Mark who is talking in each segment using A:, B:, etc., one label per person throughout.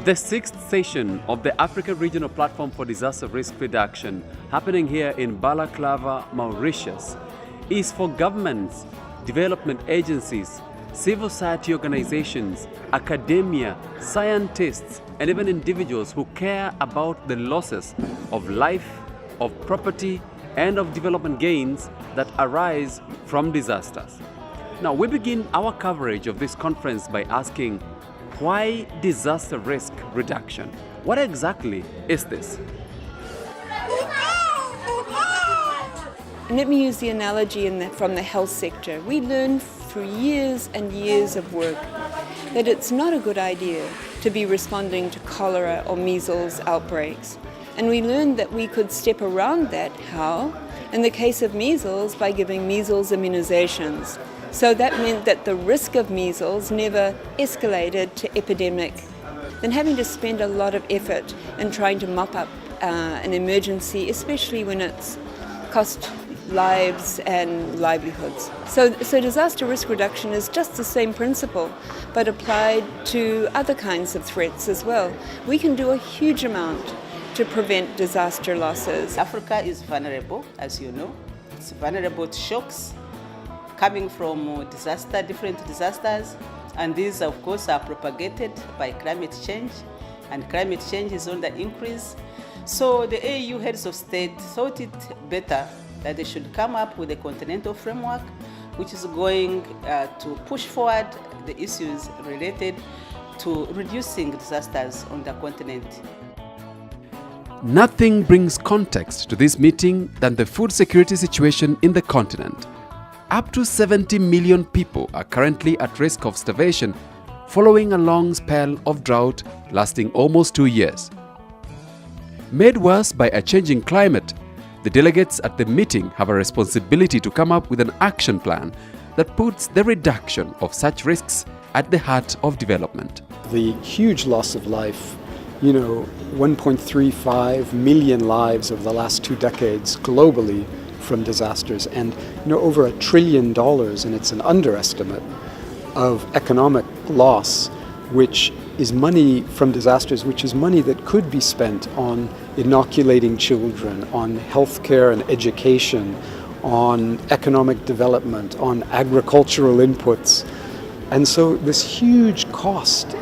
A: The sixth session of the Africa Regional Platform for Disaster Risk Reduction, happening here in Balaclava, Mauritius, is for governments, development agencies, civil society organizations, academia, scientists, and even individuals who care about the losses of life, of property, and of development gains that arise from disasters. Now, we begin our coverage of this conference by asking, why disaster risk reduction? What exactly is this?
B: Let me use the analogy from the health sector. We learned through years and years of work that it's not a good idea to be responding to cholera or measles outbreaks. And we learned that we could step around that. How? In the case of measles, by giving measles immunizations. So that meant that the risk of measles never escalated to epidemic. Then having to spend a lot of effort in trying to mop up an emergency, especially when it's cost lives and livelihoods. So disaster risk reduction is just the same principle, but applied to other kinds of threats as well. We can do a huge amount to prevent disaster losses.
C: Africa is vulnerable, as you know. It's vulnerable to shocks coming from different disasters, and these of course are propagated by climate change, and climate change is on the increase. So the AU heads of state thought it better that they should come up with a continental framework which is going to push forward the issues related to reducing disasters on the continent.
A: Nothing brings context to this meeting than the food security situation in the continent. Up to 70 million people are currently at risk of starvation following a long spell of drought lasting almost 2 years. Made worse by a changing climate, the delegates at the meeting have a responsibility to come up with an action plan that puts the reduction of such risks at the heart of development.
D: The huge loss of life, 1.35 million lives over the last 2 decades globally from disasters, and over $1 trillion, and it's an underestimate, of economic loss, which is money from disasters, which is money that could be spent on inoculating children, on healthcare and education, on economic development, on agricultural inputs. And so this huge cost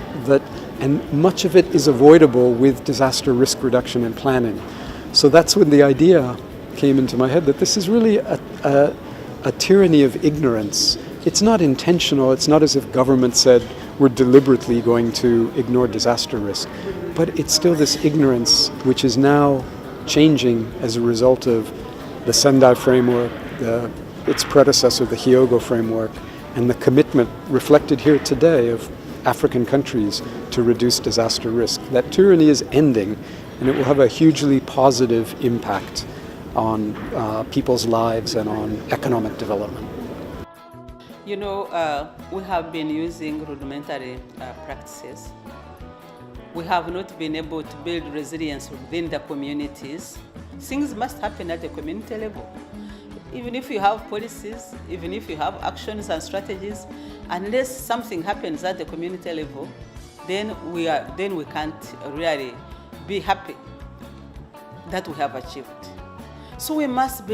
D: and much of it is avoidable with disaster risk reduction and planning. So that's when the idea came into my head that this is really a tyranny of ignorance. It's not intentional. It's not as if government said we're deliberately going to ignore disaster risk, but it's still this ignorance which is now changing as a result of the Sendai framework, its predecessor, the Hyogo framework, and the commitment reflected here today of African countries to reduce disaster risk. That tyranny is ending, and it will have a hugely positive impact on people's lives and on economic development.
C: We have been using rudimentary practices. We have not been able to build resilience within the communities. Things must happen at the community level. Even if you have policies, even if you have actions and strategies, unless something happens at the community level, then we can't really be happy that we have achieved. So we must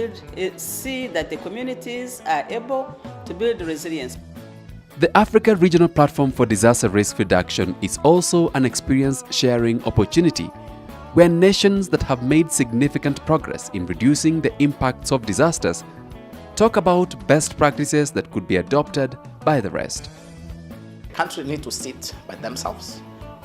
C: see that the communities are able to build resilience.
A: The Africa Regional Platform for Disaster Risk Reduction is also an experience sharing opportunity where nations that have made significant progress in reducing the impacts of disasters talk about best practices that could be adopted by the rest.
E: Countries need to sit by themselves,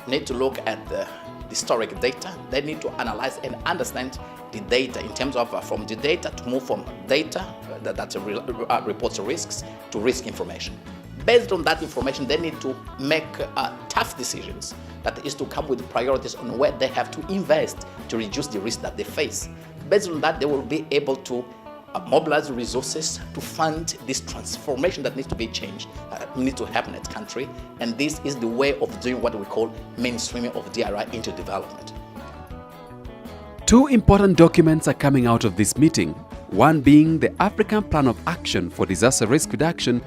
E: need to look at the historic data. They need to analyze and understand the data in terms of from the data to move from data that reports risks to risk information. Based on that information, they need to make tough decisions. That is to come with priorities on where they have to invest to reduce the risk that they face. Based on that, they will be able to mobilize resources to fund this transformation that needs to be changed, needs to happen in the country. And this is the way of doing what we call mainstreaming of DRR into development.
A: 2 important documents are coming out of this meeting, one being the African Plan of Action for Disaster Risk Reduction,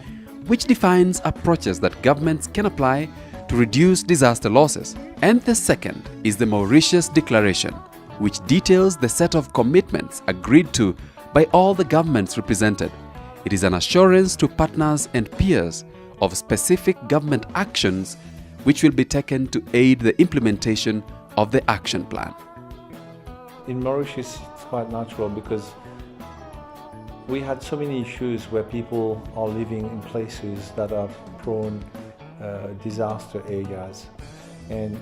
A: which defines approaches that governments can apply to reduce disaster losses. And the second is the Mauritius Declaration, which details the set of commitments agreed to by all the governments represented. It is an assurance to partners and peers of specific government actions which will be taken to aid the implementation of the action plan.
F: In Mauritius, it's quite natural because we had so many issues where people are living in places that are prone disaster areas, and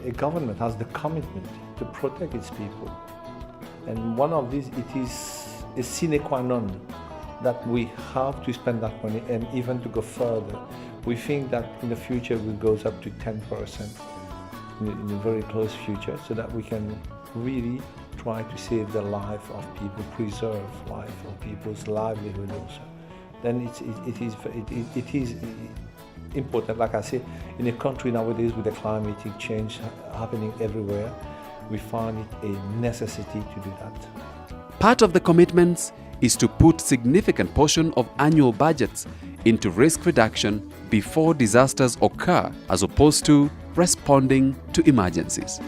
F: a government has the commitment to protect its people. And one of these, it is a sine qua non that we have to spend that money, and even to go further. We think that in the future it goes up to 10% in the very close future, so that we can really try to save the life of people, preserve life of people's livelihood also. Then it is important. Like I say, in a country nowadays with the climatic change happening everywhere, we find it a necessity to do that.
A: Part of the commitments is to put significant portion of annual budgets into risk reduction before disasters occur, as opposed to responding to emergencies.